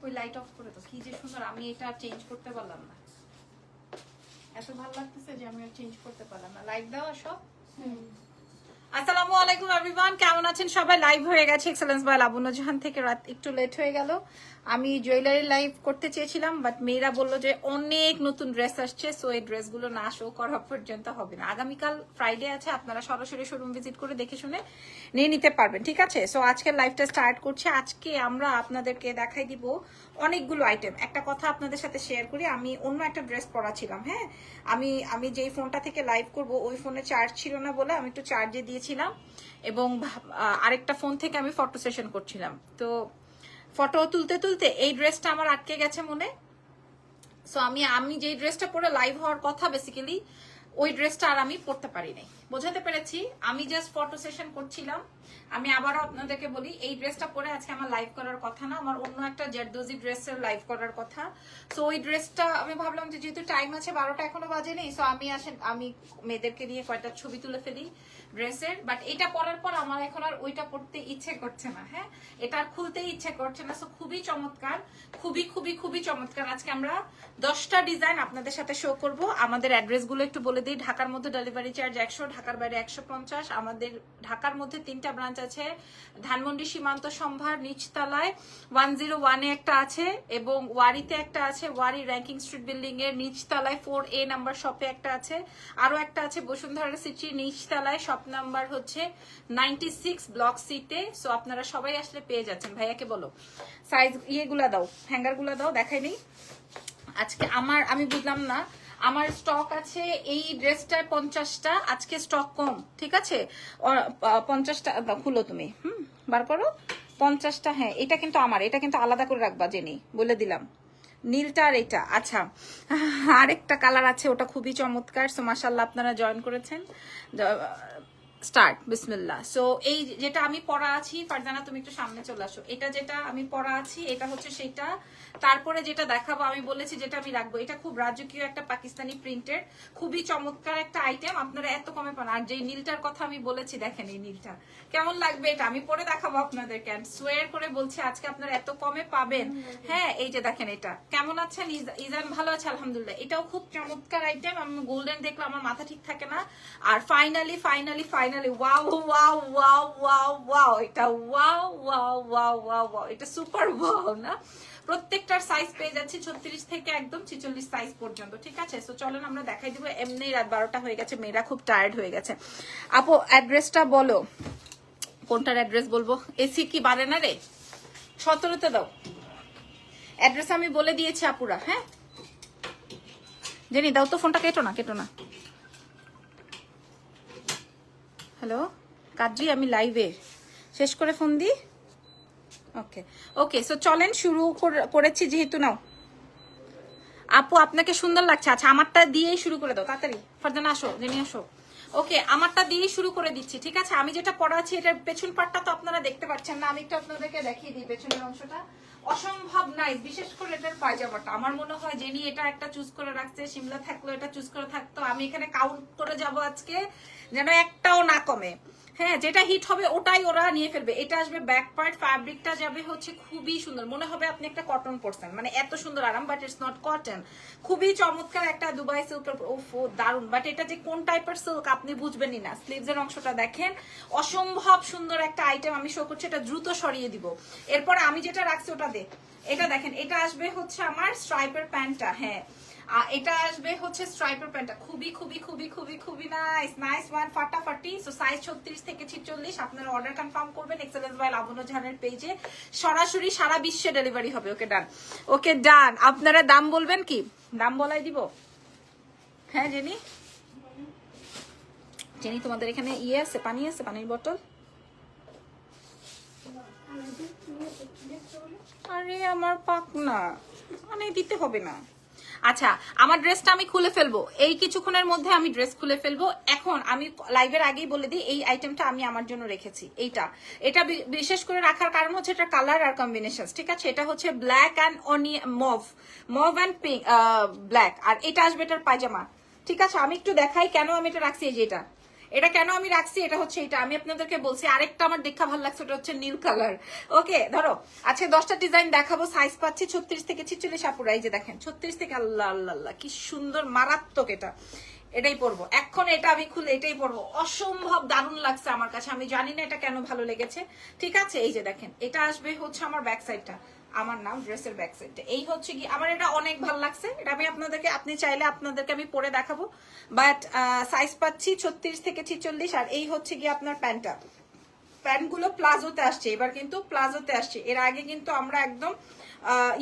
ওই light off করে দাও। কি যে সুন্দর, আমি এটা আর চেঞ্জ করতে পারলাম না। এত ভালো লাগতেছে যে আমি আর চেঞ্জ করতে পারলাম না। লাইট দাও সব। আসসালামু আলাইকুম এভরিওয়ান, কেমন আছেন সবাই? লাইভ হয়ে গেছে এক্সেলেন্স বাই লাবণ্য জাহান থেকে। রাত একটু লেট হয়ে গেল। আমি জুয়েলারি লাইভ করতে চেয়েছিলাম, বাট মেয়েরা বললো যে অনেক নতুন ড্রেস আসছে, সো এই ড্রেসগুলো না শো করা পর্যন্ত হবে না। আগামীকাল ফ্রাইডে আছে, আপনারা সরাসরি শোরুম ভিজিট করে দেখে শুনে নিয়ে নিতে পারবেন, ঠিক আছে? সো আজকের লাইভটা স্টার্ট করছি। আজকে আমরা আপনাদেরকে দেখাই দিব অনেকগুলো আইটেম। একটা কথা আপনাদের সাথে শেয়ার করি, আমি অন্য একটা ড্রেস পরা ছিলাম। হ্যাঁ, আমি যেই ফোনটা থেকে লাইভ করব ওই ফোনে চার্জ ছিল না বলে আমি একটু চার্জে দিয়েছিলাম, এবং আরেকটা ফোন থেকে আমি ফটো সেশন করছিলাম। তো ফটো তুলতে তুলতে এই ড্রেসটা আমার আটকে গেছে মনে। সো আমি যেই ড্রেসটা পরে লাইভ হওয়ার কথা বেসিক্যালি ওই ড্রেসটা আর আমি পরতে পারি নাই। বোঝাতে পেরেছি? আমি জাস্ট ফটো সেশন করছিলাম। আমি আবারও আপনাদেরকে বলি, এই ড্রেসটা পরে আজকে আমার লাইভ করার কথা না, আমার অন্য একটা জেরদোজি ড্রেসের লাইভ করার কথা। সো ওই ড্রেসটা আমি ভাবলাম যে যেহেতু টাইম আছে, 12টা এখনো বাজেনি, সো আমি মেয়েদেরকে দিয়ে কয়টা ছবি তুলে ফেলি ড্রেসের। বাট এটা পরার পর আমার এখন আর ওইটা পরতে ইচ্ছে করছে না। হ্যাঁ, এটা আর খুলতে ইচ্ছে করছে না। সো খুবই চমৎকার, খুবই খুবই খুবই চমৎকার। আজকে আমরা 10টা ডিজাইন আপনাদের সাথে শো করব। আমাদের অ্যাড্রেসগুলো একটু বলে দিই। ঢাকার মধ্যে ডেলিভারি চার্জ 100, ঢাকার বাইরে 150। আমাদের ঢাকার মধ্যে 3টা ব্রাঞ্চ আছে। ধানমন্ডি সীমান্ত সম্ভার নিচতলায় 101-এ একটা আছে, এবং ওয়ারিতে একটা আছে, ওয়ারি র্যাঙ্কিং স্ট্রিট বিল্ডিং এর নিচতলায় 4A নাম্বার শপে একটা আছে। আরো একটা আছে বসুন্ধরা সিটির নিচতলায়, শপ নাম্বার হচ্ছে 96 ব্লক সিতে। সো আপনারা সবাই আসলে পেয়ে যাচ্ছেন। ভাইয়াকে বলো সাইজ ইয়েগুলা দাও, হ্যাঙ্গারগুলা দাও, দেখাই নেই আজকে। আমি বুঝলাম না, আমার স্টক আছে এই ড্রেসটার 50টা, আজকে স্টক কম, ঠিক আছে? 50টা খুলো তুমি, বার করো 50টা। হ্যাঁ, এটা কিন্তু আমার, এটা কিন্তু আলাদা করে রাখবা জেনি, বলে দিলাম। নীলটা আর এটা। আচ্ছা, আরেকটা কালার আছে, ওটা খুবই চমৎকার। সো মাশাআল্লাহ আপনারা জয়েন করেছেন। স্টার্ট বিসমিল্লাহ। সো এই যেটা আমি পরা আছি, ফারজানা তুমি একটু সামনে চলে আসো। এটা যেটা আমি পরা আছি এটা হচ্ছে সেটা। তারপরে যেটা দেখাবো, আমি বলেছি যেটা আমি রাখবো, এটা খুব রাজকীয় একটা পাকিস্তানি প্রিন্টের, খুবই চমৎকার একটা আইটেম। আপনারা এত কমে পান। আর যে নীলটার কথা আমি বলেছি, দেখেন এই নীলটা কেমন লাগবে, এটা আমি পরে দেখাবো আপনাদেরকে। সোয়ার করে বলছি আজকে আপনারা এত কমে পাবেন। হ্যাঁ, এই যে দেখেন এটা কেমন আছেন? ইজান ভালো আছে আলহামদুলিল্লাহ। এটাও খুব চমৎকার আইটেম। আমি গোল্ডেন দেখলে আমার মাথা ঠিক থাকে না। আর finally wow wow wow wow wow, এটা wow wow wow wow wow, এটা সুপার ওয়াও না? প্রত্যেকটার সাইজ পেয়ে যাচ্ছি 36 থেকে একদম 46 সাইজ পর্যন্ত, ঠিক আছে? সো চলেন আমরা দেখাই দিব। এমনি রাত 12টা হয়ে গেছে, মেয়েরা খুব টায়ার্ড হয়ে গেছে। আপু অ্যাড্রেসটা বলো, কোনটার অ্যাড্রেস বলবো? এসি কি বাড়ে না রে? 17তে দাও। অ্যাড্রেস আমি বলে দিয়েছি আপুরা। হ্যাঁ জেনি দাও তো ফোনটা, কেটো না। হ্যালো কাদ্রি, আমি লাইভে, শেষ করে ফোন দি। ওকে সো চলেন শুরু করেছি যেহেতু। নাও আপু, আপনাকে সুন্দর লাগছে। আচ্ছা, আমারটা দিয়েই শুরু করে দাও তাড়াতাড়ি। ফারজানা আসো, জেনি আসো। ওকে, আমারটা দিয়েই শুরু করে দিচ্ছি, ঠিক আছে? আমি যেটা পড়া আছি এটার পেছন পাটটা তো আপনারা দেখতে পাচ্ছেন না, আমি একটু আপনাদেরকে দেখিয়ে দিই। পেছনের অংশটা অসম্ভব নাইস, বিশেষ করে এটার পায়জামাটা। আমার মনে হয় জেনি এটা একটা চুজ করে রাখছে, সিমলা থাকলো এটা চুজ করে থাকতো। আমি এখানে কাউন্ট করে যাব আজকে, যেন একটাও না কমে। হ্যাঁ, যেটা হিট হবে ওটাই ওরা নিয়ে ফেলবে। এটা আসবে ব্যাক পার্ট, ফ্যাব্রিকটা যাবে হচ্ছে খুবই সুন্দর, মনে হবে আপনি একটা কটন পরছেন, মানে এত সুন্দর আরাম। বাট ইটস নট কটন, খুবই চমৎকার একটা দুবাই সিল্কের। ওফো দারুন। বাট এটা যে কোন টাইপের সিল্ক আপনি বুঝবেনই না। স্লিভস এর অংশটা দেখেন, অসম্ভব সুন্দর একটা আইটেম। আমি শো করছি, এটা দ্রুত সরিয়ে দিব। এরপর আমি যেটা রাখছি ওটা দে। এটা দেখেন, এটা আসবে হচ্ছে আমার স্ট্রাইপের প্যান্টটা। হ্যাঁ, এটা আসবে হচ্ছে স্ট্রাইপের প্যান্টটা, খুবই খুবই খুবই খুবই খুবই নাইস ওয়ান, ফাটাফাটি। সো সাইজ 36 থেকে 46। আপনারা অর্ডার কনফার্ম করবেন এক্সেলেন্স বাই লাবণ্য জাহানের পেজে, সরাসরি সারা বিশ্বে ডেলিভারি হবে। ওকে ডান। আপনারা দাম বলবেন কি? দাম বলাই দিব। হ্যাঁ জেনি তোমাদের এখানে ইয়ে আছে, পানি আছে, পানির বোতল? আরে আমার পাক না, মানে দিতে হবে না। আচ্ছা, আমার ড্রেসটা আমি খুলে ফেলবো এই কিছুক্ষণের মধ্যে, আমি ড্রেস খুলে ফেলবো। এখন আমি লাইভের আগেই বলে দিই, এই আইটেমটা আমি আমার জন্য রেখেছি। এটা বিশেষ করে রাখার কারণ হচ্ছে এটা কালার আর কম্বিনেশন, ঠিক আছে? এটা হচ্ছে black and mauve and pink, black. আর এটা আসবে এটার পায়জামা, ঠিক আছে? আমি একটু দেখাই কেন আমি এটা রাখছি। এই যে এটা কেন আমি রাখছি, এটা হচ্ছে এটা আমি আপনাদেরকে বলছি। আরেকটা আমার দেখা ভালো লাগছে, ওটা হচ্ছে নীল কালার। ওকে ধরো আজকে 10টা ডিজাইন দেখাবো, সাইজ পাচ্ছি 36 থেকে 46 আপুরা। এই যে দেখেন 36 থেকে, আল্লাহ আল্লাহ আল্লাহ কি সুন্দর মারাত্মক এটা। এটাই পরবো এখন, এটা আমি খুলে এটাই পরবো। অসম্ভব দারুণ লাগছে আমার কাছে, আমি জানি না এটা কেন ভালো লেগেছে। ঠিক আছে এই যে দেখেন, এটা আসবে হচ্ছে আমার ব্যাক সাইডটা, আমার নাম ড্রেসের ব্যাক সাইডটা। এই হচ্ছে কি আমার এটা অনেক ভালো লাগছে। এটা আমি আপনাদেরকে, আপনি চাইলে আপনাদেরকে আমি পরে দেখাবো, বাট সাইজ পাচ্ছি 36 থেকে 46। আর এই হচ্ছে কি আপনার প্যান্টটা, প্যান্টগুলো প্লাজোতে আসছে এবার, কিন্তু প্লাজোতে আসছে। এর আগে কিন্তু আমরা একদম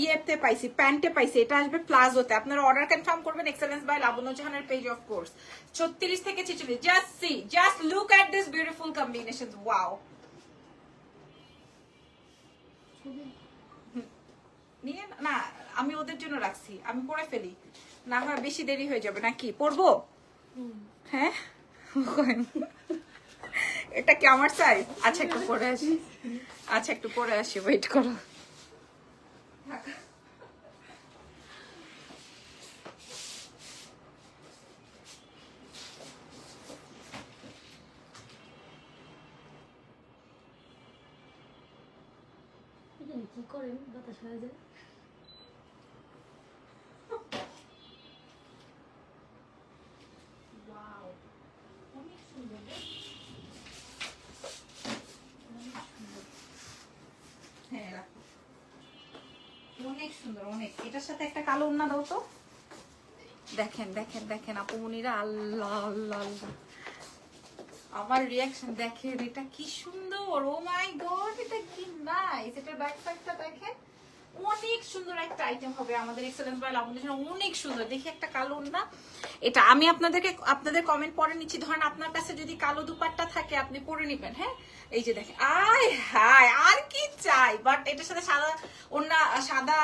ইয়েতে পাইছি, প্যান্টে পাইছি, এটা আসবে প্লাজোতে। আপনারা অর্ডার কনফার্ম করবেন এক্সেলেন্স বাই লাবণ্য জাহানের পেজ অফ কোর্স। 36 থেকে 46, just see, just look at this beautiful combination. Wow, নিয়ে না, আমি ওদের জন্য রাখছি, আমি পরে ফেলি, না হয় বেশি দেরি হয়ে যাবে। নাকি পরবো? হ্যাঁ এটা কি আমার সাইজ? আচ্ছা একটু পরে আসি, আচ্ছা একটু পরে আসি, ওয়েট করো। কি করেন বাতাস হয়ে যায়? অনেক সুন্দর, অনেক। এটার সাথে একটা কালো ওড়না দাও তো। দেখেন দেখেন দেখেন আপুমনিরা, আল্লাহ আল্লাহ আল্লাহ, আমার রিয়াকশন দেখেন, এটা কি সুন্দর। ও মাই গড, এটা কি নাইস। এটার ব্যাক সাইডটা দেখেন, অনেক সুন্দর একটা আইটেম হবে আমাদের এক্সেলেন্স বাই লাবণ্য। অনেক সুন্দর। দেখি একটা কালো না, এটা আমি আপনাদের কমেন্ট পরে নিচ্ছি। ধরেন আপনার কাছে যদি কালো দুপাট্টা থাকে আপনি পরে নিবেন। হ্যাঁ এই যে দেখেন, আয় হায় আর কি চাই। বাট এটার সাথে সাদা ওড়না, সাদা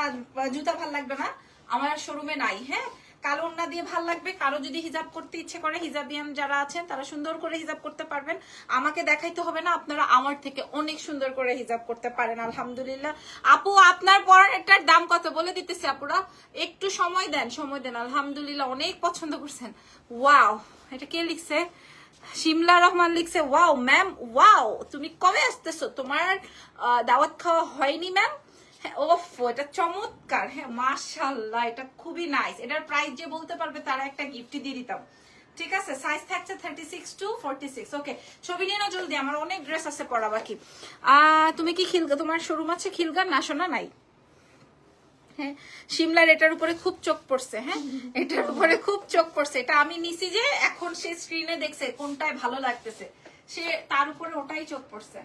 জুতা ভাল লাগবে না, আমার শোরুমে নাই। হ্যাঁ কালো ওড়না দিয়ে ভাল লাগবে। কারো যদি হিজাব করতে ইচ্ছে করে, হিজাবিয়ান যারা আছেন তারা সুন্দর করে হিজাব করতে পারবেন, আমাকে দেখাইতে হবে না, আপনারা আমার থেকে অনেক সুন্দর করে হিজাব করতে পারেন। আলহামদুলিল্লাহ। আপু আপনার পরাটার দাম কত বলে দিতেছি আপুরা, একটু সময় দেন, সময় দেন। আলহামদুলিল্লাহ অনেক পছন্দ করছেন। ওয়াও, এটা কে লিখছে? শিমলা রহমান লিখছে ওয়াও ম্যাম, ওয়াও তুমি কবে আসতেছো? তোমার দাওয়াত খাওয়া হয়নি ম্যাম? ওফ, এটা চমৎকার। হ্যাঁ মাশাআল্লাহ, এটা খুবই নাইস। এটার প্রাইস যে বলতে পারবে তারা একটা গিফট দিয়ে দিতাম। ঠিক আছে, সাইজ থাকছে 36 to 46। ওকে, ছবি নিয়ে নাও জলদি, আমার অনেক ড্রেস আছে পরা বাকি। তুমি কি খিলগা, তোমার শোরুম আছে খিলগার? না শোনা নাই। হ্যাঁ শিমলার এটার উপরে খুব চোখ পড়ছে। হ্যাঁ এটার উপরে খুব চোখ পড়ছে। এটা আমি নিছি যে এখন সে স্ক্রিনে দেখছে কোনটায় ভালো লাগতেছে, সে তার উপরে ওটাই চোখ পড়ছে।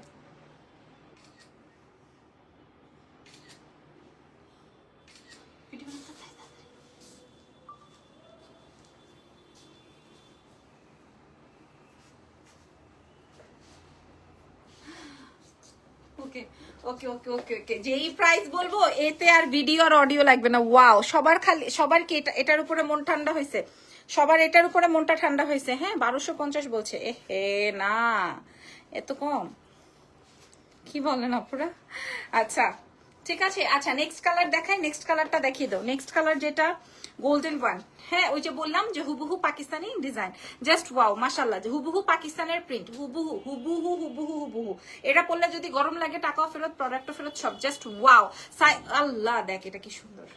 ওকে ওকে ওকে ওকে ওকে, যেই প্রাইস বলবো এতে আর ভিডিও আর অডিও লাগবে না। ওয়াও, সবার খালি, সবার কি এটার উপরে মন ঠান্ডা হয়েছে? সবার এটার উপরে মনটা ঠান্ডা হয়েছে? হ্যাঁ 1250 বলছে। এ হে না, এত কম কি বলেন আপুরা? আচ্ছা ঠিক আছে, আচ্ছা নেক্সট কালার দেখাই, নেক্সট কালারটা দেখিয়ে দাও। নেক্সট কালার যেটা গোল্ডেন ওয়ান। হ্যাঁ ওই যে বললাম যে হুবহু পাকিস্তানি ডিজাইন, জাস্ট ওয়াও মাশাআল্লাহ, যে হুবহু পাকিস্তানের প্রিন্ট, হুবহু হুবহু হুবহু হুবহু। এটা পরলে যদি গরম লাগে টাকাও ফেরত, প্রোডাক্টও ফেরত, সব। জাস্ট ওয়াও, আল্লাহ দেখ এটা কি সুন্দর।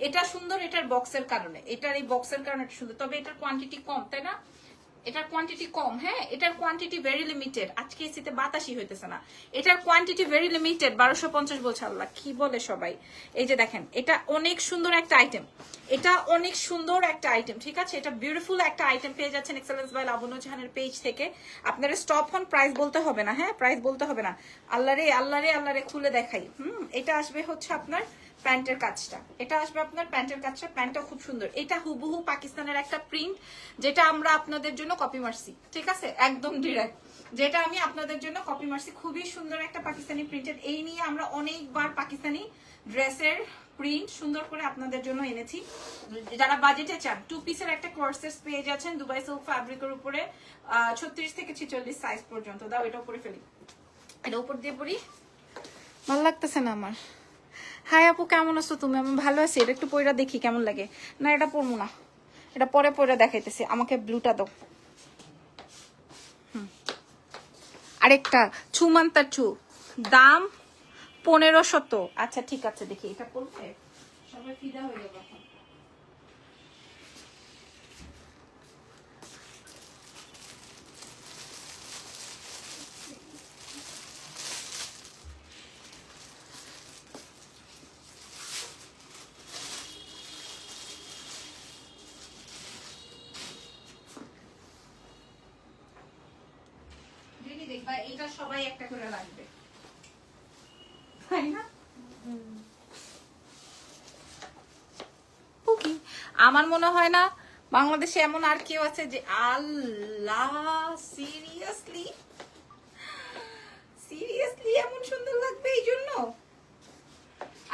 এটা সুন্দর এটার বক্সের কারণে, এটার এই বক্সের কারণে এটা সুন্দর। তবে এটার কোয়ান্টিটি কম, তাই না? এটার কোয়ান্টিটি কম। হ্যাঁ এটার কোয়ান্টিটি ভেরি লিমিটেড। আজকে এসিতে বাতাসই হইতেছে না। এটার কোয়ান্টিটি ভেরি লিমিটেড। 1250 বলছে। আল্লাহ কি বলে সবাই। এই যে দেখেন, এটা অনেক সুন্দর একটা আইটেম, এটা অনেক সুন্দর একটা আইটেম। ঠিক আছে, এটা বিউটিফুল একটা আইটেম পেয়ে যাচ্ছেন এক্সেলেন্স বাই লাবণ্য জাহানের পেজ থেকে। আপনারা স্টপ হন, প্রাইস বলতে হবে না। হ্যাঁ প্রাইস বলতে হবে না। আল্লাহ রে আল্লাহ রে আল্লাহ রে, খুলে দেখাই। এটা আসবে হচ্ছে আপনার প্যান্টের কাজটা, এটা আসবে আপনার প্যান্টের কাজটা। প্যান্টটা খুব সুন্দর। এটা হুবহু পাকিস্তানের একটা প্রিন্ট, যেটা আমরা আপনাদের জন্য কপি মারছি। ঠিক আছে, একদম ডিরেক্ট, যেটা আমি আপনাদের জন্য কপি মারছি। খুবই সুন্দর একটা পাকিস্তানি প্রিন্টেড। এই নিয়ে আমরা অনেকবার পাকিস্তানি ড্রেসের প্রিন্ট সুন্দর করে আপনাদের জন্য এনেছি। যারা বাজেটে চান, 2 পিসের একটা কোর্সেস পেয়ে যাচ্ছেন দুবাই সিল্ক ফ্যাব্রিকের উপরে, 36 থেকে 46 সাইজ পর্যন্ত। দাও এটা উপরে ফেলি, এটা উপর দিয়ে পরি, ভালো লাগতেছে না আমার। হাই আপু কেমন আছো তুমি? আমি ভালো আছি। এটা একটু পয়রা দেখি কেমন লাগে। না এটা পরবো না, এটা পরে পরে দেখাইতেছি। আমাকে ব্লুটা দাও। আরেকটা ছুমান্তা ছু, দাম 1500। আচ্ছা ঠিক আছে, দেখি এটা পড়বে সবাই ফিদা হয়ে যাবে এখন। দেখবা এটা সবাই একটা করে লাগবে, তাই না? ওকে, আমার মনে হয় না বাংলাদেশে এমন আর কেউ আছে যে আল্লাহ সিরিয়াসলি সিরিয়াসলি এমন সুন্দর লাগবে এই জন্য।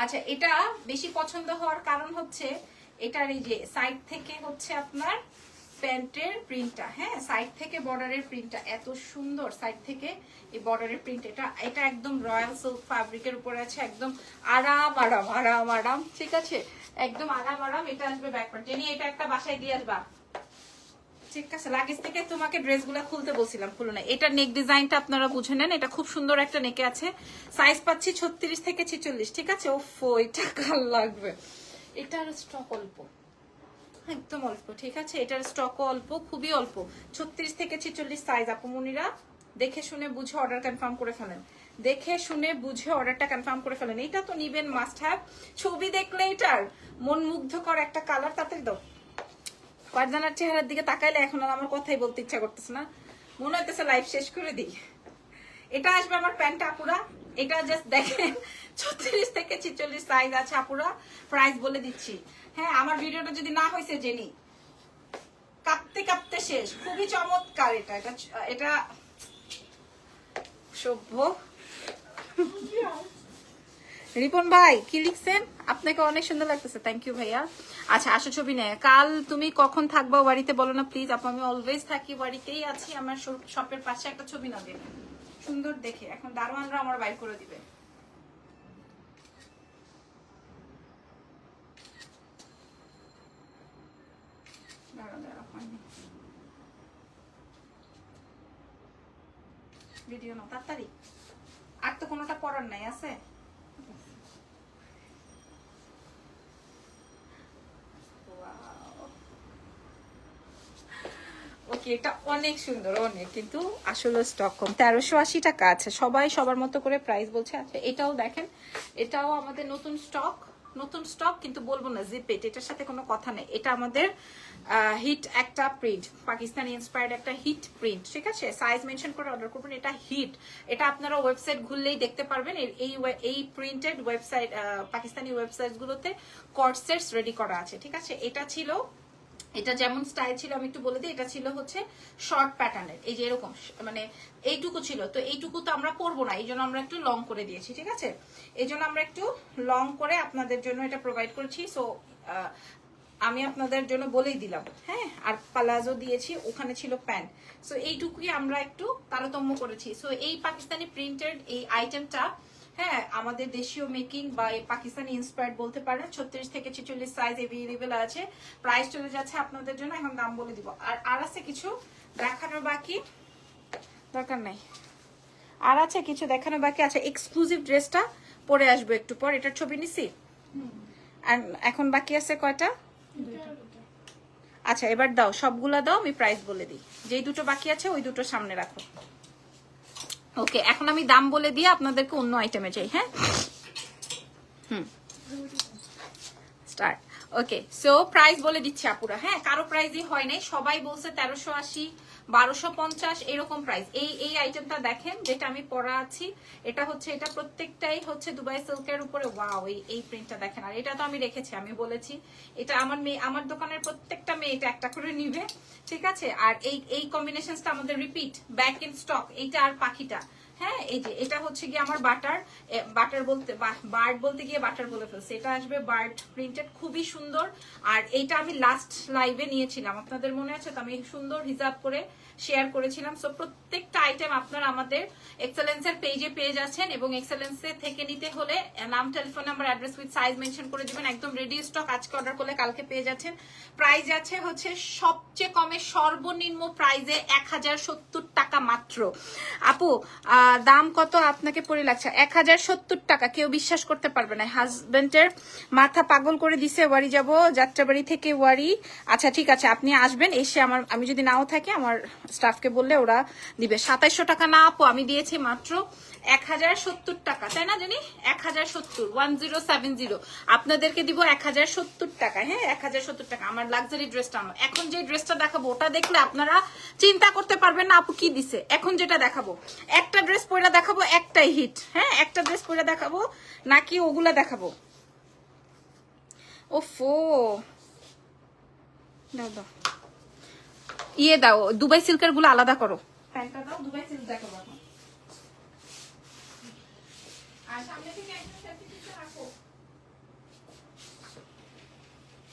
আচ্ছা, এটা বেশি পছন্দ হওয়ার কারণ হচ্ছে এটার এই যে সাইড থেকে হচ্ছে আপনার প্যান্টের প্রিন্টটা, হ্যাঁ সাইড থেকে বর্ডারের প্রিন্টটা এত সুন্দর, সাইড থেকে এই বর্ডারের প্রিন্ট, এটা একদম রয়্যাল সিল্ক ফ্যাব্রিকের উপরে আছে, একদম আরাম আরাম আরাম আরাম, ঠিক আছে একদম আরাম আরাম। এটা আসবে ব্যাকপার্ট, জেনি এটা একটা বাসায় দিয়ে আসবা, ঠিক আছে? লাগেজ থেকে তোমাকে ড্রেসগুলো খুলতে বলছিলাম, খুলো না। এটা নেক ডিজাইনটা আপনারা বুঝে নেন, এটা খুব সুন্দর একটা নেকে আছে, সাইজ পাচ্ছি 36 থেকে 46, ঠিক আছে? ওফো, এটা কাল লাগবে, এটার স্টক অল্প, একদম অল্প, ঠিক আছে? এটার স্টকও অল্প, খুবই অল্প, 36 থেকে 46 সাইজ। আপুমনিরা দেখে শুনে বুঝে অর্ডার কনফার্ম করে ফেলেন, দেখে শুনে বুঝে অর্ডারটা কনফার্ম করে ফেলেন। এটা তো নিবেন, মাস্ট হ্যাভ। ছবি দেখলে এটার মন মুগ্ধকর একটা কালার, তাড়াতাড়ি দাও। ফারজানার চেহারার দিকে তাকাইলে এখন আর আমার কথাই বলতে ইচ্ছা করতেছে না, মনে হইতেছে লাইফ শেষ করে দিই। এটা আসবে আমার প্যান্টটা আপুরা, এটা জাস্ট দেখেন 36 থেকে 46 সাইজ আছে আপুরা, প্রাইস বলে দিচ্ছি। হ্যাঁ, আমার ভিডিওটা যদি না হয়েছে জেনি, কাঁপতে কাঁপতে শেষ, খুবই চমৎকার। এটা এটা এটা সভ্য রিপন ভাই কি লিখছেন? আপনাকে অনেক সুন্দর লাগতেছে, থ্যাংক ইউ ভাইয়া। আচ্ছা আসো ছবি নেয়, কাল তুমি কখন থাকবা বাড়িতে বলো না প্লিজ আপু। আমি অলওয়েজ থাকি, বাড়িতেই আছি, আমার শপের পাশে একটা ছবি না দেবে সুন্দর দেখে, এখন দারোয়ানরা আমার বাইর করে দিবে। ভিডিও না তাড়াতাড়ি, আর তো কোনোটা পড়ার নাই আছে। ওকে, এটা অনেক সুন্দর অনেক, কিন্তু আসলে স্টক কম, 1380 টাকা আছে, সবাই সবার মতো করে প্রাইস বলছে। আচ্ছা এটাও দেখেন, এটাও আমাদের নতুন স্টক, কিন্তু বলবো না জিপেট, এটার সাথে কোনো কথা নেই। এটা আমাদের হিট একটা প্রিন্ট, পাকিস্তানি ইন্সপায়ার্ড একটা হিট প্রিন্ট, ঠিক আছে? সাইজ মেনশন করে অর্ডার করবেন, এটা হিট। এটা আপনারা ওয়েবসাইট ঘুরলেই দেখতে পারবেন, এই প্রিন্টেড ওয়েবসাইট, পাকিস্তানি ওয়েবসাইট গুলোতে কর্ডসেটস রেডি করা আছে, ঠিক আছে? এটা ছিল, এটা যেমন স্টাইল ছিল আমি একটু বলে দিই, এটা ছিল হচ্ছে শর্ট প্যাটার্নের, এই যে এরকম মানে এইটুকু ছিল, তো এইটুকু তো আমরা পরবো না, এই জন্য আমরা একটু লং করে দিয়েছি, ঠিক আছে? এই জন্য আমরা একটু লং করে আপনাদের জন্য এটা প্রোভাইড করেছি। সো আমি আপনাদের জন্য বলেই দিলাম, হ্যাঁ। আর পালাজো দিয়েছি, ওখানে ছিল প্যান্ট, সো এইটুকুই আমরা একটু তারতম্য করেছি। সো এই পাকিস্তানি প্রিন্টেড এই আইটেমটা, হ্যাঁ আমাদের দেশীয় মেকিং বা পাকিস্তানি ইন্সপায়ার্ড বলতে পারেন, 36 থেকে 46 সাইজ এভেলেবেল আছে। প্রাইস চলে যাচ্ছে আপনাদের জন্য, এখন দাম বলে দিব। আর আছে কিছু দেখানোর বাকি, দরকার নাই, আর আছে কিছু দেখানোর বাকি আছে। এক্সক্লুসিভ ড্রেসটা পরে আসবো একটু পর, এটার ছবি নিছি। আর এখন বাকি আছে কয়টা? আচ্ছা এবার দাও, সবগুলা দাও, আমি প্রাইস বলে দিই। যেই দুটো বাকি আছে ওই দুটো সামনে রাখো। ওকে, এখন আমি দাম বলে দিয়ে আপনাদেরকে অন্য আইটেমে যাই। হ্যাঁ, স্টার্ট। ওকে, সো প্রাইস বলে দিচ্ছি আপুরা, হ্যাঁ কারো প্রাইসই হয় নাই, সবাই বলছে 1380, 1250 এরকম প্রাইস। এই আইটেমটা দেখেন যেটা আমি পরা আছি, এটা হচ্ছে, এটা প্রত্যেকটাই হচ্ছে দুবাই সিল্কের উপরে। ওয়াও, এই প্রিন্টটা দেখেন। আর এটা তো আমি রেখেছি, আমি বলেছি এটা আমার দোকানের প্রত্যেকটা মেয়ে এটা একটা করে নিবে, ঠিক আছে? আর এই কম্বিনেশনটা আমাদের রিপিট, ব্যাক ইন স্টক, এইটা আর পাখিটা, হ্যাঁ এই যে এটা হচ্ছে গিয়ে আমার বাটার বলতে বার্ড বলতে গিয়ে বাটার বলে ফেলছে। এটা আসবে বার্ড প্রিন্টেড, খুবই সুন্দর। আর এইটা আমি লাস্ট লাইভে নিয়েছিলাম, আপনাদের মনে আছে তো? আমি সুন্দর হিসাব করে শেয়ার করেছিলাম। সো প্রত্যেকটা আইটেম আপনারা আমাদের এক্সেলেন্সের পেজে পেয়ে যাচ্ছেন, এবং এক্সেলেন্সের থেকে নিতে হলে নাম, telephone number, address with size mention করে দিবেন। একদম রেডি স্টক, আজকে অর্ডার করলে কালকে পেয়ে যাচ্ছেন। প্রাইস আছে হচ্ছে সবচেয়ে কমে, সর্বনিম্ন প্রাইজে 1070 টাকা মাত্র। আপু দাম কত আপনাকে পড়ে লাগছে? 1070 টাকা। কেউ বিশ্বাস করতে পারবে না। হাজবেন্ডের মাথা পাগল করে দিছে, ওয়ারি যাব, যাত্রাবাড়ি থেকে ওয়ারি। আচ্ছা ঠিক আছে, আপনি আসবেন, এসে আমি যদি নাও থাকি আমার স্টাফকে বললে ওরা দিবে। 2700 টাকা না আপু, আমি দিয়েছি মাত্র 1070 টাকা, তাই না জানি? 1070, 1070 আপনাদেরকে দিব 1070 টাকা। হ্যাঁ 1070 টাকা। আমার লাক্সারি ড্রেসটা আনো। এখন যে ড্রেসটা দেখাবো ওটা দেখলে আপনারা চিন্তা করতে পারবেন না আপু কি দিছে। এখন যেটা দেখাবো, একটা ড্রেস পরে দেখাবো, একটাই হিট। হ্যাঁ একটা ড্রেস পরে দেখাবো নাকি ওগুলা দেখাবো? ওফো, দাও দাও, ইয়ে দাও, দুবাই সিল্কের গুলো আলাদা করো। প্যান্টটা দাও, দুবাই সিল্ক দেখাবো এখন। আর সামনে থেকে একটা সেফটি পিনটা রাখো।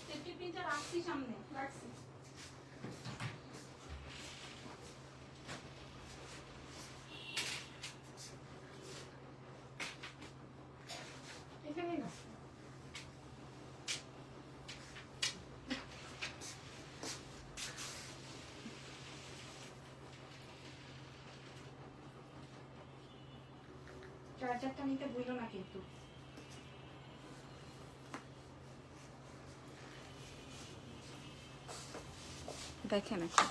সেফটি পিনটা রাখছি সামনে, রাখছি। এখানে না, চার্জারটা নিতে ভুলো না কিন্তু। দেখেন এখন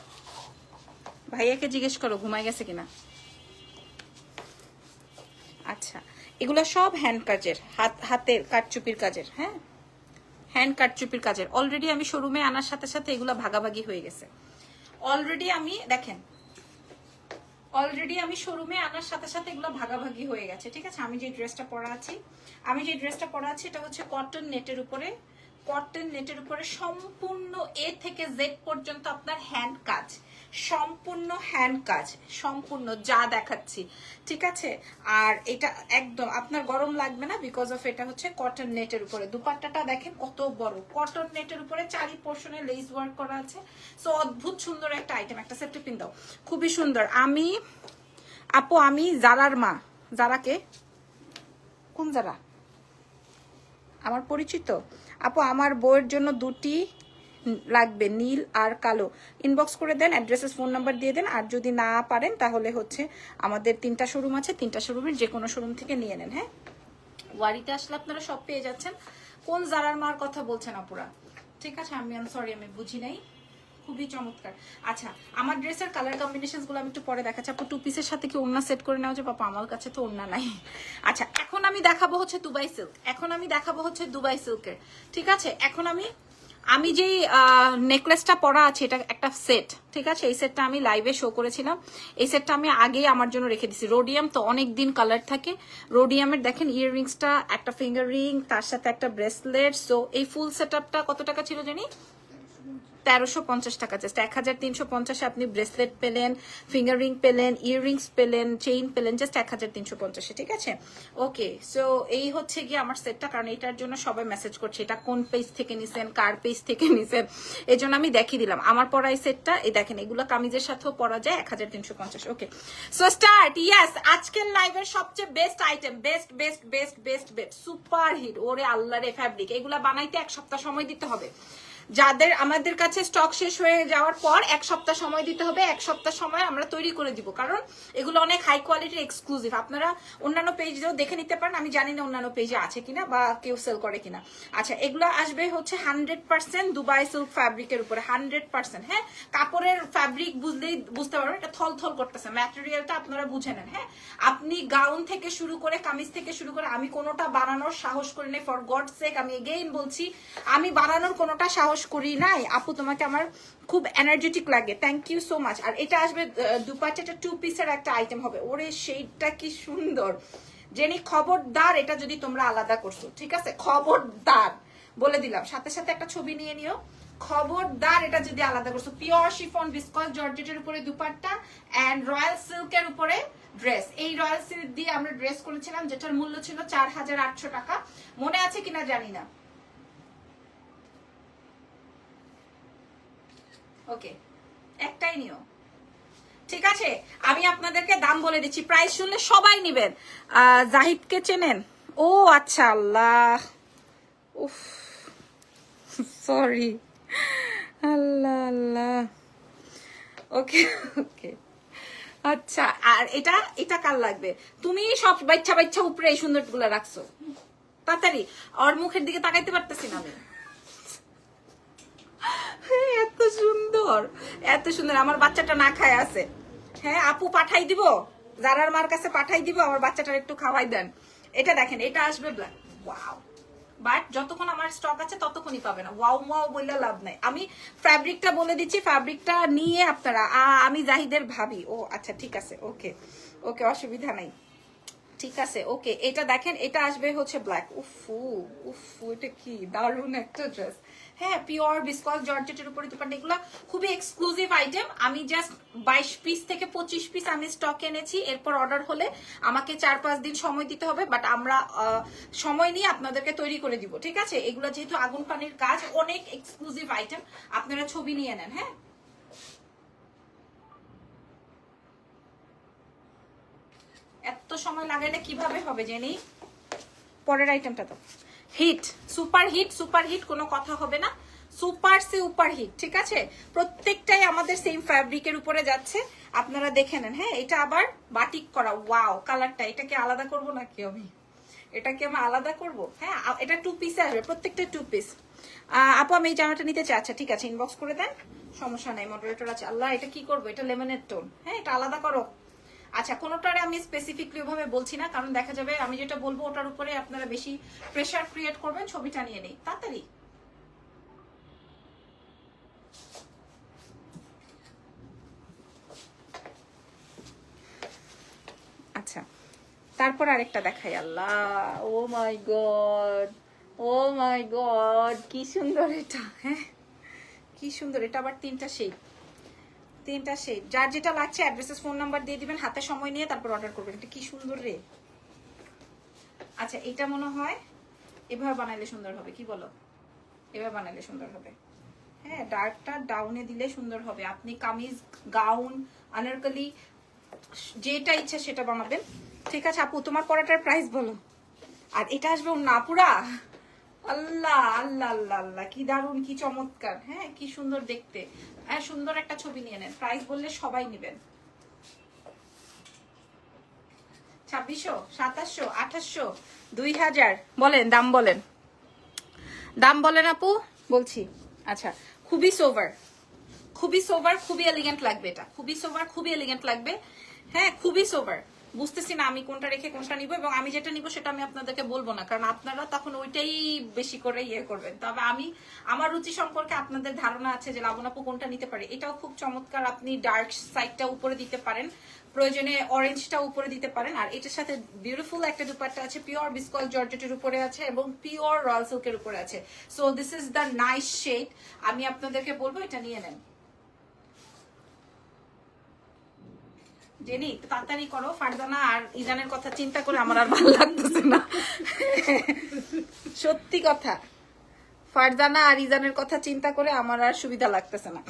ভাইয়াকে জিজ্ঞেস করো ঘুমাই গেছে কিনা। আচ্ছা এগুলো সব হ্যান্ড কাজের, হাতের কাটচুপির কাজের। হ্যাঁ হ্যান্ড কাটচুপির কাজের। অলরেডি আমি শোরুমে আনার সাথে সাথে এগুলো ভাগাভাগি হয়ে গেছে। অলরেডি আমি দেখেন, অলরেডি আমি শোরুমে আনার সাথে সাথে এগুলো ভাগাভাগি হয়ে গেছে। ঠিক আছে, আমি যে ড্রেসটা পরা আছি এটা হচ্ছে কটন নেটের উপরে, কটন নেটের উপরে সম্পূর্ণ এ থেকে জেড পর্যন্ত আপনার হ্যান্ড কাজ, সম্পূর্ণ হ্যান্ড কাজ, সম্পূর্ণ যা দেখাচ্ছি। ঠিক আছে, আর এটা একদম আপনার গরম লাগবে না, বিকজ অফ এটা হচ্ছে কটন নেটের উপরে। দুপাট্টাটা দেখেন কত বড়, কটন নেটের উপরে চারি পোর্শনে লেস ওয়ার্ক করা আছে। সো অদ্ভুত সুন্দর একটা আইটেম। একটা সেফটি পিন দাও, খুবই সুন্দর। আমি জারার মা। জারাকে কোন জারা? আমার পরিচিত আপু, আমার বউয়ের জন্য দুটি লাগবে, নীল আর কালো। ইনবক্স করে দেন, অ্যাড্রেসেস ফোন নাম্বার দিয়ে দেন। আর যদি না পারেন তাহলে হচ্ছে আমাদের 3টা শোরুম আছে, 3টা শোরুমের যে কোনো শোরুম থেকে নিয়ে নেন। হ্যাঁ ওয়ারিতে আসলে আপনারা সব পেয়ে যাচ্ছেন। কোন জারার মার কথা বলছেন আপুরা? ঠিক আছে, আমি সরি, আমি বুঝি নাই। খুবই চমৎকার। আচ্ছা আমার ড্রেসের কালার কম্বিনেশন গুলো আমি একটু পরে দেখাচ্ছি। আপু 2 পিসের সাথে কি ওড়না সেট করে নেওয়া যায়? পাপা আমার কাছে তো ওড়না নাই। আচ্ছা এখন আমি দেখাবো হচ্ছে দুবাই সিল্কের। ঠিক আছে, এখন আমি যেই নেকলেসটা পরা আছে এটা একটা সেট। ঠিক আছে, এই সেটটা আমি লাইভে শো করেছিলাম। এই সেটটা আমি আগেই আমার জন্য রেখে দিছি। রোডিয়াম তো অনেক দিন কালার থাকে। রোডিয়ামের দেখেন ইয়াররিংসটা, একটা ফিঙ্গার রিং, তার সাথে একটা ব্রেসলেট। সো এই ফুল সেটআপটা কত টাকা ছিল জানি? 1350 টাকা। জাস্ট 1350 আপনি ব্রেসলেট পেলেন, ফিঙ্গার রিং পেলেন, ইয়াররিংস পেলেন, চেইন পেলেন, জাস্ট 1350। ঠিক আছে, ওকে। সো এই হচ্ছে গিয়ে আমার সেটটা। কারণ এটার জন্য সবাই মেসেজ করছে এটা কোন পেজ থেকে নিছেন, কার পেজ থেকে নিছেন, এই জন্য আমি দেখিয়ে দিলাম আমার পরা এই সেটটা। এই দেখেন এগুলো কামিজের সাথেও পরা যায়, 1350। ওকে, সো স্টার্ট। ইয়েস, আজকের লাইভের সবচেয়ে best item, best best best best best super hit. ওরে আল্লাহ রে, ফ্যাব্রিক এগুলা বানাইতে 1 সপ্তাহ সময় দিতে হবে। যাদের আমাদের কাছে স্টক শেষ হয়ে যাওয়ার পর 1 সপ্তাহ সময় দিতে হবে। 1 সপ্তাহ সময় আমরা তৈরি করে দিব, কারণ এগুলো অনেক হাই কোয়ালিটির এক্সক্লুসিভ। আপনারা অন্যান্য পেজেও দেখে নিতে পারেন, আমি জানি না অন্যান্য পেজে আছে কিনা বা কেউ সেল করে কিনা। আচ্ছা এগুলো আসবে হচ্ছে 100% দুবাই সিল্ক ফ্যাব্রিকের উপরে, 100%। হ্যাঁ কাপড়ের ফ্যাব্রিক বুঝলেই বুঝতে পারবেন এটা থল থল করতেছে। ম্যাটেরিয়ালটা আপনারা বুঝে নেন। হ্যাঁ আপনি গাউন থেকে শুরু করে, কামিজ থেকে শুরু করে, আমি কোনোটা বানানোর সাহস করি নাই। ফর গড সেক আমি এগেইন বলছি, আমি বানানোর কোনোটা সাহস করি নাই। আপু তোমাকে আমার খুব এনার্জেটিক লাগে, থ্যাংক ইউ সো মাচ। আর এটা আসবে দুপাট্টা 2 পিসের একটা আইটেম হবে। ওরে সেইটা কি সুন্দর জেনি, খবরদার এটা যদি তোমরা আলাদা করছো, ঠিক আছে, খবরদার বলে দিলাম। সাথে সাথে একটা ছবি নিয়ে নিও, খবরদার এটা যদি আলাদা করছো। পিওর শিফন ভিসকস জর্জেটের উপরে দুপাট্টা এন্ড রয়্যাল সিল্কের উপরে ড্রেস। এই রয়্যাল সিল্ক দিয়ে আমরা ড্রেস করেছিলাম, যেটার মূল্য ছিল 4800 টাকা। মনে আছে কিনা জানি না। ওকে, একটাই নিও, ঠিক আছে? আমি আপনাদেরকে দাম বলে দিচ্ছি, প্রাইস শুনলে সবাই নিবেন। জাহিদকে চেনেন? ও আচ্ছা, আল্লাহ, উফ, সরি, আল্লাহ আল্লাহ। ওকে ওকে, আচ্ছা। আর এটা এটা কার লাগবে? তুমি সব বাচ্চা বাচ্চা উপরে এই সুন্দর গুলা রাখছো, তাড়াতাড়ি। ওর মুখের দিকে তাকাইতে পারতেছি না আমি। এত সুন্দর, এত সুন্দর। আমার বাচ্চাটা না খায় আছে। হ্যাঁ আপু, পাঠাই দিব, জারার মার কাছে পাঠাই দিব, আমার বাচ্চাটার একটু খাওয়াই দেন। এটা দেখেন, এটা আসবে ব্ল্যাক। ওয়াও, বাট যতক্ষণ আমার স্টক আছে ততক্ষণই পাবে না। ওয়াও ওয়াও বললে লাভ নাই। আমি ফ্যাব্রিকটা বলে দিচ্ছি, ফ্যাব্রিকটা নিয়ে আপনারা, আমি জাহিদের ভাবি। ও আচ্ছা, ঠিক আছে, ওকে ওকে, অসুবিধা নাই, ঠিক আছে। ওকে, এটা দেখেন, এটা আসবে হচ্ছে ব্ল্যাক। উফু উফু, এটা কি দারুণ একটা ড্রেস। হ্যাঁ, পিওর বিসকস জর্জেটের উপরে দুপাট্টা, এগুলো খুবই এক্সক্লুসিভ আইটেম। আমি জাস্ট 22 পিস থেকে 25 পিস আমি স্টক এনেছি। এরপর অর্ডার হলে আমাকে 4-5 দিন সময় দিতে হবে, বাট আমরা সময় নিয়ে আপনাদেরকে তৈরি করে দিব, ঠিক আছে? এগুলো যেহেতু আগুন পানির কাজ, অনেক এক্সক্লুসিভ আইটেম, আপনারা ছবি নিয়ে নেন। হ্যাঁ, এত সময় লাগাইলে কিভাবে হবে জেনি? পরের আইটেমটা তো hit, super hit, super hit, কোনো কথা হবে না। সুপার সে উপর হিট, ঠিক আছে? প্রত্যেকটাই আমাদের সেম ফ্যাব্রিকের উপরে যাচ্ছে, আপনারা দেখে নেন। হ্যাঁ, এটা আবার বাটিক করা। ওয়াও, কালারটা, এটাকে আলাদা করব নাকি আমি? এটাকে আমি আলাদা করব? হ্যাঁ, এটা 2 পিসে আসবে, প্রত্যেকটা 2 পিস। আপু আমি এই জামাটা নিতে চাই। আচ্ছা ঠিক আছে, ইনবক্স করে দেন, সমস্যা নাই, মডারেটর আছে। আল্লাহ, এটা কি করবো? এটা লেমনের টোন। হ্যাঁ, এটা আলাদা করো। আচ্ছা, কোনোটারে আমি স্পেসিফিকলি ওভাবে বলছি না, কারণ দেখা যাবে আমি যেটা বলবো ওটার উপরে আপনারা বেশি প্রেসার ক্রিয়েট করবেন। ছবিটা নিয়ে নেই তাড়াতাড়ি। আচ্ছা, তারপর আরেকটা দেখাই। আল্লাহ, ও মাই গড, ও মাই গড, কি সুন্দর এটা। হ্যাঁ, কি সুন্দর এটা। আবার 3টা শেড, 3টা শেড। যার যেটা লাগছে অ্যাড্রেসেস, ফোন নাম্বার দিয়ে দিবেন, হাতে সময় নিয়ে তারপর অর্ডার করবেন। এটা কি সুন্দর রে। আচ্ছা, এটা মনে হয় এভাবে বানাইলে সুন্দর হবে, কি বলো? এভাবে বানাইলে সুন্দর হবে। হ্যাঁ, ডার্কটা ডাউনে দিলে সুন্দর হবে। আপনি কামিজ, গাউন, আনারকলি, যেটা ইচ্ছা সেটা বানাবেন, ঠিক আছে? আপু তোমার পরাটার প্রাইস বলো। আর এটা আসবে না পুরা। আল্লাহ আল্লাহ আল্লাহ আল্লাহ, কি দারুণ, কি চমৎকার। হ্যাঁ, কি সুন্দর দেখতে। হ্যাঁ, সুন্দর একটা ছবি নিয়ে নেন। প্রাইস বললে সবাই নেবেন। 2600, 2700, 2800, 2000, বলেন দাম, বলেন দাম, বলেন আপু। বলছি, আচ্ছা, খুবই সোভার, খুবই সোভার, খুবই এলিগেন্ট লাগবে এটা। খুবই সোভার, খুবই এলিগেন্ট লাগবে। হ্যাঁ, খুবই সোভার। বুঝতেছি না আমি কোনটা রেখে কোনটা নিব, এবং আমি যেটা নিব সেটা আমি আপনাদেরকে বলবো না, কারণ আপনারা তখন ওইটাই বেশি করে ইয়ে করবেন। তবে আমি, আমার রুচি সম্পর্কে আপনাদের ধারণা আছে যে লাবণ আপু কোনটা নিতে পারে। এটাও খুব চমৎকার। আপনি ডার্ক সাইডটা উপরে দিতে পারেন, প্রয়োজনে অরেঞ্জটা উপরে দিতে পারেন। আর এটার সাথে বিউটিফুল একটা দুপাট্টা আছে, পিওর বিসকস জর্জেটের উপরে আছে এবং পিওর রয়্যাল সিল্কের উপরে আছে। So this is the nice shade. আমি আপনাদেরকে বলবো এটা নিয়ে নেন। জেনি, তাড়াতাড়ি করো। ফারজানা আর ইজানের কথা চিন্তা করে আমার আর ভালো লাগতেছে না, সত্যি কথা। ফারজানা আর ইজানের কথা চিন্তা করে আমার আর সুবিধা লাগতেছে না।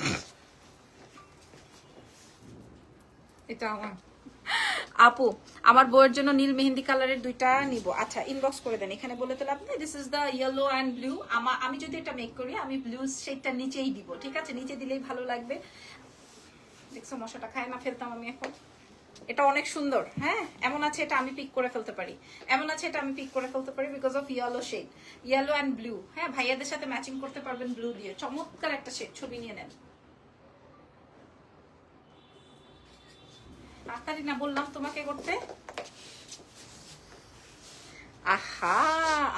এটা আমার আপু, আমার বউয়ের জন্য নীল মেহেন্দি কালারের 2টা নিব। আচ্ছা, ইনবক্স করে দেন, এখানে বলে তো লাভ নেই। This is the yellow and blue. আমি যদি এটা মেক করি, আমি ব্লু শেডটা নিচেই দিব, ঠিক আছে? নিচে দিলেই ভালো লাগবে। দেখছো মশাটা খায় না, ফেলতাম আমি এখন। এটা অনেক সুন্দর। হ্যাঁ, এমন আছে এটা আমি পিক করে ফেলতে পারি, এমন আছে এটা আমি পিক করে ফেলতে পারি, because of yellow shade, yellow and blue. হ্যাঁ, ভাইয়াদের সাথে ম্যাচিং করতে পারবেন ব্লু দিয়ে। চমৎকার একটা শেড, ছবি নিয়ে নেন তাড়াতাড়ি। না বললাম তোমাকে করতে। আহা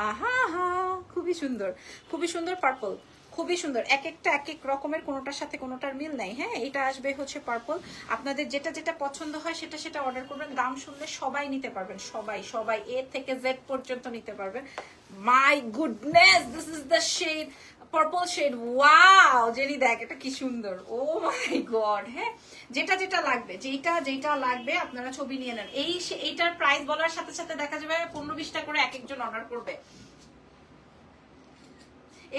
আহা আহা, খুবই সুন্দর, খুবই সুন্দর। পার্পল, খুবই সুন্দর। এক একটা এক এক রকমের, কোনোটার সাথে কোনোটার মিল নাই। হ্যাঁ, এটা আসবে হচ্ছে পার্পল। আপনাদের যেটা যেটা পছন্দ হয় সেটা সেটা অর্ডার করবেন। দাম শুনলে সবাই নিতে পারবেন, সবাই সবাই, এ থেকে জেড পর্যন্ত নিতে পারবেন। My goodness, this is the shade. Purple shade, wow Jenny দেখ এটা কি সুন্দর, ও মাই গড। হ্যাঁ, যেটা যেটা লাগবে, যেটা যেটা লাগবে আপনারা ছবি নিয়ে নেন। এইটার প্রাইস বলার সাথে সাথে দেখা যাবে 15-20টা করে এক একজন অর্ডার করবে।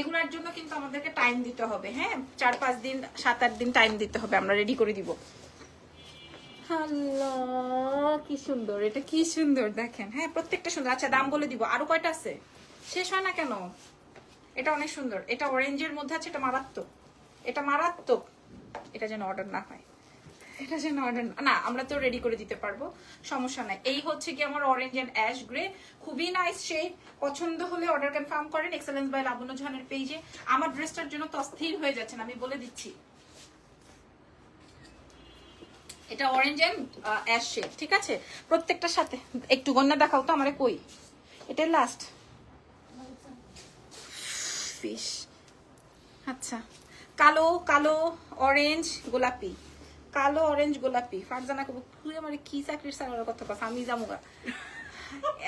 এগুলোর জন্য কিন্তু আমাদেরকে টাইম দিতে হবে, হ্যাঁ 4-5 দিন 7-8 দিন টাইম দিতে হবে, আমরা রেডি করে দিব। আল্লাহ কি সুন্দর, এটা কি সুন্দর দেখেন। হ্যাঁ প্রত্যেকটা সুন্দর। আচ্ছা দাম বলে দিব, আরো কয়টা আছে, শেষ হয় না কেন। এটা অনেক সুন্দর, এটা অরেঞ্জের মধ্যে আছে, এটা মারাত্মক, এটা মারাত্মক। এটা যেন অর্ডার না হয়, এটা যেন অর্ডার না, আমরা তো রেডি করে দিতে পারবো, সমস্যা নাই। এই হচ্ছে কি আমার অরেঞ্জ এন্ড অ্যাশ গ্রে, খুবই নাইস শেড। পছন্দ হলে অর্ডার কনফার্ম করেন এক্সেলেন্স বাই লাবণ্য জাহানের পেজে। আমার ড্রেসটার জন্য তো অস্থির হয়ে যাচ্ছেন, আমি বলে দিচ্ছি। এটা অরেঞ্জ এন্ড অ্যাশ শেড, ঠিক আছে। প্রত্যেকটার সাথে একটু গন্না দেখাও তো আমারে, কই এটা লাস্ট ফিশ। আচ্ছা কালো কালো অরেঞ্জ গোলাপি, কালো অরেঞ্জ গোলাপি। ফারজানা কবু তুই আমার কি চাকরির সারার কথা কথা, আমি জামুগা।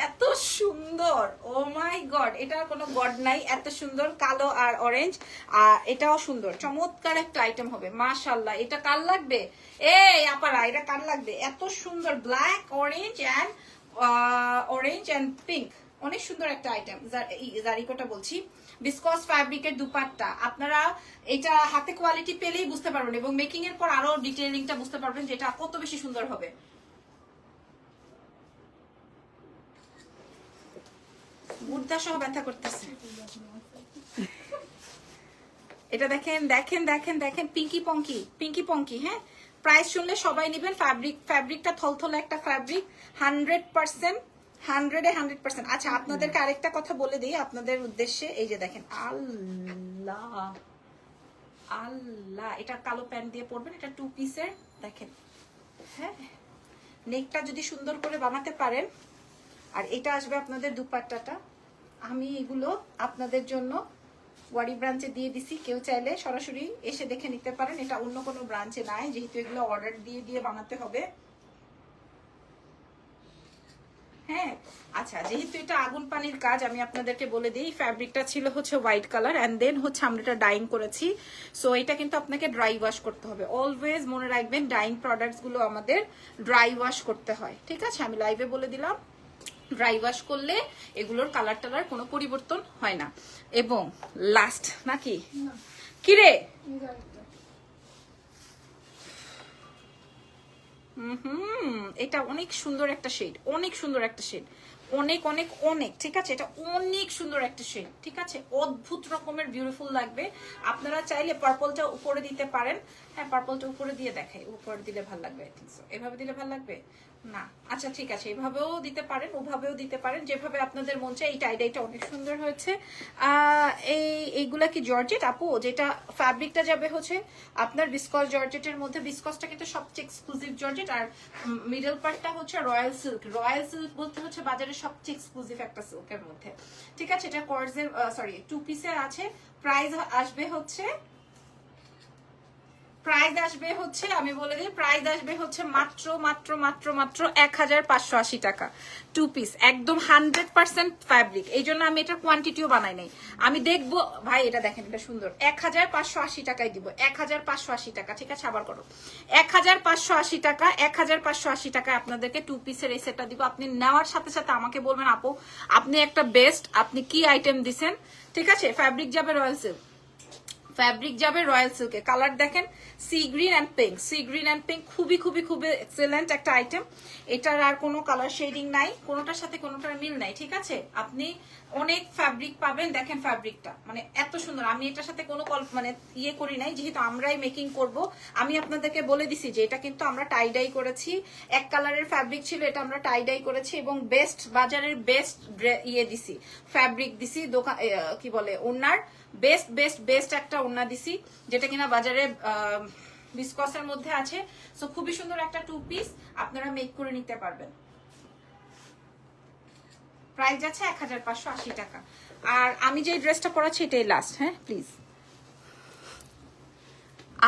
এত সুন্দর, ও মাই গড, এটার কোনো গড নাই, এত সুন্দর কালো আর অরেঞ্জ। আর এটাও সুন্দর, চমৎকার একটা আইটেম হবে মাশাআল্লাহ। এটা কার লাগবে এই আপারা, এটা কার লাগবে, এত সুন্দর ব্ল্যাক অরেঞ্জ এন্ড পিঙ্ক, অনেক সুন্দর একটা আইটেম। জারিকোটা বলছি, বিসকস ফ্যাব্রিকের দুপাট্টা। আপনারা এটা হাতে কোয়ালিটি পেলেই বুঝতে পারবেন এবং মেকিং এর পর আরো ডিটেইলিংটা বুঝতে পারবেন যে এটা কত বেশি সুন্দর হবে। বুদ্ধা সহ ব্যথা করতেছে। এটা দেখেন দেখেন দেখেন দেখেন, পিঙ্কি পঙ্কি, পিঙ্কি পঙ্কি। হ্যাঁ প্রাইস শুনলে সবাই নেবেন। ফ্যাব্রিকটা থলথলে একটা ফ্যাব্রিক, 100%, 100%। আচ্ছা আপনাদেরকে আরেকটা কথা বলে দিই আপনাদের উদ্দেশ্যে, এই যে দেখেন, আল্লাহ আল্লাহ, এটা কালো প্যান্ট দিয়ে পরবেন, এটা 2 পিসের দেখেন। হ্যাঁ নেকটা যদি সুন্দর করে বানাতে পারেন, আর এটা আসবে আপনাদের দুপাট্টাটা। আমি এগুলো আপনাদের জন্য ওয়ারি ব্রাঞ্চে দিয়ে দিছি, কেউ চাইলে সরাসরি এসে দেখে নিতে পারেন। এটা অন্য কোনো ব্রাঞ্চে নাই, যেহেতু এগুলো অর্ডার দিয়ে দিয়ে বানাতে হবে। হ্যাঁ আচ্ছা, যেহেতু এটা আগুন পানির কাজ, আমি আপনাদেরকে বলে দিই, ফ্যাব্রিকটা ছিল হচ্ছে হোয়াইট কালার এন্ড দেন হচ্ছে আমরা এটা ডাইং করেছি। সো এটা কিন্তু আপনাকে ড্রাই ওয়াশ করতে হবে, অলওয়েজ মনে রাখবেন ডাইং প্রোডাক্টস গুলো আমাদের ড্রাই ওয়াশ করতে হয়, ঠিক আছে। আমি লাইভে বলে দিলাম, ড্রাই ওয়াশ করলে এগুলোর কালার টালার কোনো পরিবর্তন হয় না। এবং লাস্ট নাকি কিরে, এটা অনেক সুন্দর একটা শেড, অনেক সুন্দর একটা শেড, অনেক অনেক অনেক, ঠিক আছে। এটা অনেক সুন্দর একটা শেড, ঠিক আছে, অদ্ভুত রকমের বিউটিফুল লাগবে। আপনারা চাইলে পার্পলটা উপরে দিতে পারেন। হ্যাঁ পার্পলটা উপরে দিয়ে দেখাই, উপরে দিলে ভালো লাগবে, আই থিংক সো। এভাবে দিলে ভালো লাগবে না, আচ্ছা ঠিক আছে, এভাবেও দিতে পারেন, ওভাবেও দিতে পারেন, যেভাবে আপনাদের মন চায়। এই টাইডাইটা অনেক সুন্দর হয়েছে। এইগুলা কি জর্জেট আপু? যেটা ফ্যাব্রিকটা যাবে হচ্ছে আপনার বিসকস জর্জেটের মধ্যে, বিসকসটা কিন্তু সবচেয়ে এক্সক্লুসিভ জর্জেট, আর মিডল পার্টটা হচ্ছে রয়্যাল সিল্ক। রয়্যাল সিল্ক বলতে হচ্ছে বাজারের সবচেয়ে এক্সক্লুসিভ একটা সিল্কের মধ্যে, ঠিক আছে। এটা কর্জের 2 পিসের আছে। প্রাইস আসবে হচ্ছে, প্রাইস আসবে হচ্ছে, আমি বলে দিই, প্রাইস আসবে হচ্ছে মাত্র মাত্র মাত্র মাত্র 1580 টাকা 2 পিস, একদম 100% ফ্যাব্রিক। এই জন্য আমি এটা কোয়ান্টিটিও বানাই নাই, আমি দেখবো ভাই এটা দেখেন, এটা সুন্দর। 1580 টাকায় দিব, 1580 টাকা, ঠিক আছে। আবার করো, 1580 টাকা, 1580 টাকায় আপনাদেরকে 2 পিসের এই সেটটা দিব। আপনি নেওয়ার সাথে সাথে আমাকে বলবেন আপু আপনি একটা বেস্ট, আপনি কি আইটেম দিছেন, ঠিক আছে। ফ্যাব্রিক যাবে রয়্যাল সিল্ক, ফ্যাব্রিক যাবে রয়্যাল সিল্কে। কালার দেখেন, sea green and pink, sea green and pink, খুবই খুবই খুবই এক্সেলেন্ট একটা আইটেম। এটার আর কোনো কালার শেডিং নাই, কোনোটার সাথে কোনোটার মিল নাই, ঠিক আছে। আপনি অনেক ফ্যাব্রিক পাবেন, দেখেন ফ্যাব্রিকটা মানে এত সুন্দর। আমি এটার সাথে কোনো মানে ইয়ে করি নাই, যেহেতু আমরাই মেকিং করব। আমি আপনাদেরকে বলে দিছি যে এটা কিন্তু আমরা টাইডাই করেছি, এক কালারের ফ্যাব্রিক ছিল, এটা আমরা টাইডাই করেছি এবং বেস্ট, বাজারের বেস্ট ইয়ে দিছি, ফ্যাব্রিক দিছি, দোকান কি বলে ওনার বেস্ট বেস্ট বেস্ট একটা ওড়না দিছি, যেটা কিনা বাজারে বিসকসের মধ্যে আছে। সো খুবই সুন্দর একটা 2 পিস, আপনারা মেক করে নিতে পারবেন। প্রাইস আছে 1580 টাকা। আর আমি যে ড্রেসটা পরাচ্ছি এটাই লাস্ট, হ্যাঁ প্লিজ।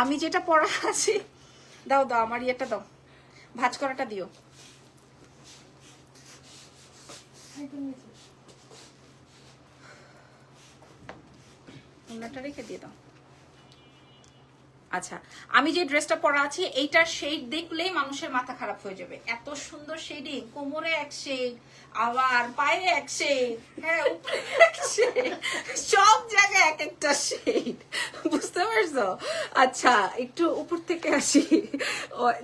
আমি যেটা পরা আছি, দাও দাও আমার ইয়েটা দাও, ভাঁজ করাটা দিও। ওড়নাটা রেখে দিয়ে দাও। আচ্ছা, আমি যে ড্রেসটা পরা আছি এইটার শেড দেখলেই মানুষের মাথা খারাপ হয়ে যাবে, এত সুন্দর শেডিং। কোমরে এক শেড, আবার পায়ে এক শেড, হ্যাঁ উপরে এক শেড, সব জায়গায় এক একটা শেড, বুঝতে পারছো? আচ্ছা, একটু উপর থেকে আসি।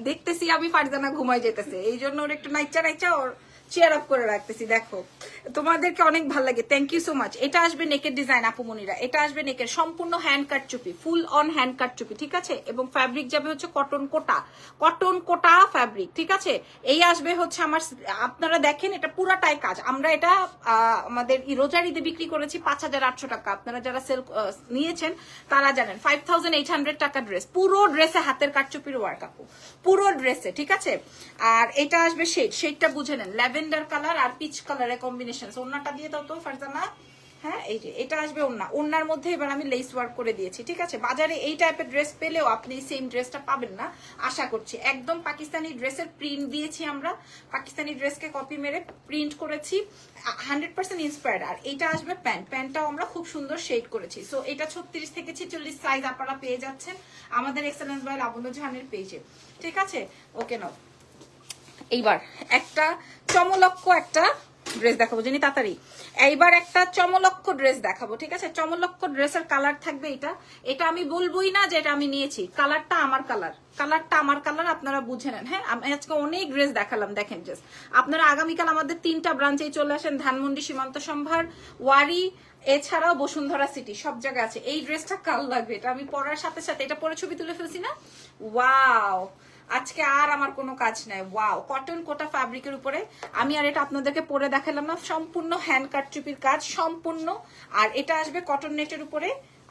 দেখতেছি আমি ফারজানা ঘুমাই যেতেছে, এই জন্য ওর একটু নাইচা ওর চেয়ার আপ করে রাখতেছি। দেখো তোমাদেরকে অনেক ভালো লাগে, থ্যাংক ইউ সো মাচ। এটা আসবে নেকের ডিজাইন আপুমনিরা, এটা আসবে নেকের সম্পূর্ণ হ্যান্ড কাট চুপি, ফুল অন হ্যান্ড কাট চুপি, ঠিক আছে? এবং ফ্যাব্রিক যাবে হচ্ছে কটন কোটা ফ্যাব্রিক, ঠিক আছে? এই আসবে হচ্ছে আমার, আপনারা দেখেন এটা পুরাটাই কাজ। আমরা এটা আমাদের রোজার ঈদে বিক্রি করেছি 5,800 টাকা। আপনারা যারা সেল নিয়েছেন তারা জানেন 5,800 টাকা ড্রেস, পুরো ড্রেসে হাতের কাটচুপির ওয়ার্ক আপু, পুরো ড্রেসে, ঠিক আছে? আর এটা আসবে শেডটা বুঝে নেন, ল্যাভেন্ডার কালার আর পিচ কালারের কম্বিনেশন। ওড়নাটা দিয়ে দাও তো ফারজানা। হ্যাঁ, এই যে এটা আসবে ওড়নার মধ্যে এবার আমি লেস ওয়ার্ক করে দিয়েছি, ঠিক আছে? বাজারে এই টাইপের ড্রেস পেলেও আপনি সেম ড্রেসটা পাবেন না আশা করছি। একদম পাকিস্তানি ড্রেসের প্রিন্ট দিয়েছি আমরা, পাকিস্তানি ড্রেসকে কপি মেরে প্রিন্ট করেছি, 100% ইন্সপায়ার্ড। আর এটা আসবে প্যান্টটাও আমরা খুব সুন্দর শেড করেছি। সো এটা 36 থেকে 46 সাইজ আপনারা পেয়ে যাচ্ছেন আমাদের এক্সেলেন্স বাই লাবণ্য জাহানের পেজে, ঠিক আছে? ওকে নাও, এইবার একটা চমলক্ষ একটা ড্রেস দেখাবো, জানি তাড়াতাড়ি। এইবার একটা চমলক্ষ ড্রেস দেখাবো, ঠিক আছে? চমলক্ষ ড্রেসের কালার থাকবে এটা আমি বলবোই না যে এটা আমি নিয়েছি, কালারটা আমার কালার, আপনারা বুঝে নেন। হ্যাঁ, আমি আজকে অনেক ড্রেস দেখালাম, দেখেন জাস্ট। আপনারা আগামীকাল আমাদের 3টা ব্রাঞ্চেই চলে আসেন, ধানমন্ডি, সীমান্ত সম্ভার, ওয়ারি, এছাড়াও বসুন্ধরা সিটি, সব জায়গায় আছে। এই ড্রেসটা কাল লাগবে, এটা আমি পরার সাথে সাথে এটা পরে ছবি তুলে ফেলছি না, ওয়াও! আজকে আর আমার কোনো কাজ নাই। ওয়াও, কটন কোটা ফ্যাব্রিকের উপরে আমি আর এটা আপনাদেরকে পরে দেখালাম না, সম্পূর্ণ হ্যান্ড কাটচুপির কাজ সম্পূর্ণ। আর এটা আসবে কটন নেটের উপরে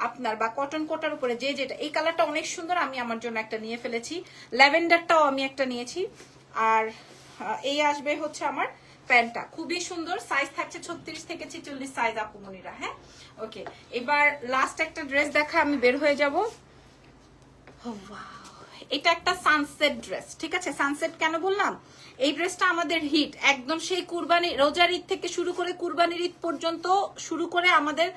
আপনার, বা কটন কোটার উপরে, যে যেটা। এই কালারটা অনেক সুন্দর, আমি আমার জন্য একটা নিয়ে ফেলেছি। ল্যাভেন্ডারটাও আমি একটা নিয়েছি। আর এই আসবে হচ্ছে আমার প্যান্টটা, খুবই সুন্দর। সাইজ থাকছে 36 থেকে 46 সাইজ আপুমনিরা। হ্যাঁ, ওকে, এবার লাস্ট একটা ড্রেস দেখা, আমি বের হয়ে যাব। এটা একটা সানসেট ড্রেস, ঠিক আছে? সানসেট কেন বললাম? এই ড্রেসটা আমাদের হিট একদম, সেই কুরবানি, রোজার ঈদ থেকে শুরু করে কুরবানির ঈদ পর্যন্ত, শুরু করে আমাদের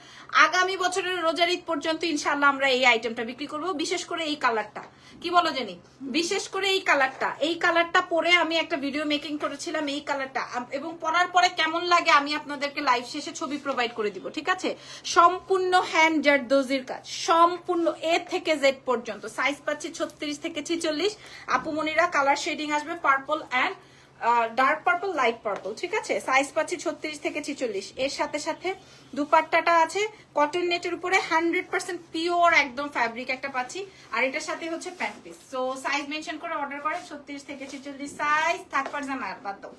আগামী বছরের রোজার ঈদ পর্যন্ত ইনশাআল্লাহ আমরা এই আইটেমটা বিক্রি করব। বিশেষ করে এই কালারটা, কি বলো জানি, বিশেষ করে এই কালারটা পরে আমি একটা ভিডিও মেকিং করেছিলাম এই কালারটা, এবং পরার পরে কেমন লাগে আমি আপনাদেরকে লাইভ শেষে ছবি প্রোভাইড করে দিব, ঠিক আছে? সম্পূর্ণ হ্যান্ড জারদোজির কাজ, সম্পূর্ণ এ থেকে জেড পর্যন্ত। সাইজ পাচ্ছি 36 থেকে 46 আপুমনিরা। কালার শেডিং আসবে purple and dark purple, light purple, ঠিক আছে? সাইজ পাচ্ছি 36 থেকে 46। এর সাথে সাথে দুপাট্টাটা আছে কটন নেটের উপরে, 100% পিওর একদম ফ্যাব্রিক একটা পাচ্ছি। আর এটার সাথে হচ্ছে pant piece. So size mention করে অর্ডার করেন, 36 থেকে 46 সাইজ। থাকবার জানা আর বাদ দাও,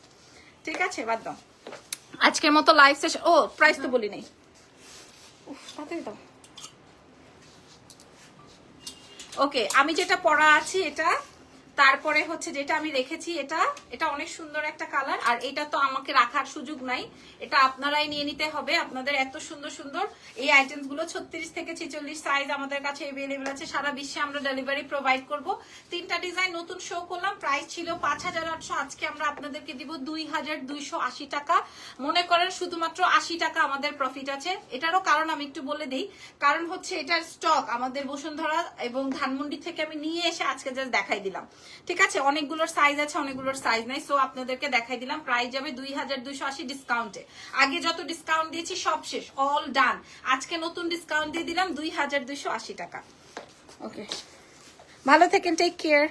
ঠিক আছে? বাদ দাও। আজকের মতো লাইভ সেশন, ও প্রাইস তো বলি নাই, তাড়াতাড়ি দাও। ওকে, আমি যেটা পরা আছি এটা, তারপরে হচ্ছে যেটা আমি রেখেছি এটা অনেক সুন্দর একটা কালার। আর এটা তো আমাকে রাখার সুযোগ নাই, এটা আপনারাই নিয়ে নিতে হবে। আপনাদের এত সুন্দর সুন্দর এই আইটেমস গুলো 36 থেকে 46 সাইজ আমাদের কাছে अवेलेबल আছে। সারা বিশ্বে আমরা ডেলিভারি প্রোভাইড করব। 3টা ডিজাইন নতুন শো করলাম, প্রাইস ছিল 5,800, আজকে আমরা আপনাদেরকে দিব 2,280 টাকা। মনে করেন শুধুমাত্র 80 টাকা আমাদের প্রফিট আছে। এটারও কারণ আমি একটু বলে দিই, কারণ হচ্ছে এটার স্টক আমাদের বসুন্ধরা এবং ধানমন্ডি থেকে আমি নিয়ে এসে আজকে জাস্ট দেখাই দিলাম, ঠিক আছে? অনেকগুলোর সাইজ আছে, অনেকগুলোর সাইজ নাই। সো আপনাদেরকে দেখাই দিলাম। প্রাইস যাবে 2,280 ডিসকাউন্টে। আগে যত ডিসকাউন্ট দিয়েছি সব শেষ, অল ডান। আজকে নতুন ডিসকাউন্ট দিয়ে দিলাম 2,280 টাকা। ওকে, ভালো থাকেন, টেক কেয়ার।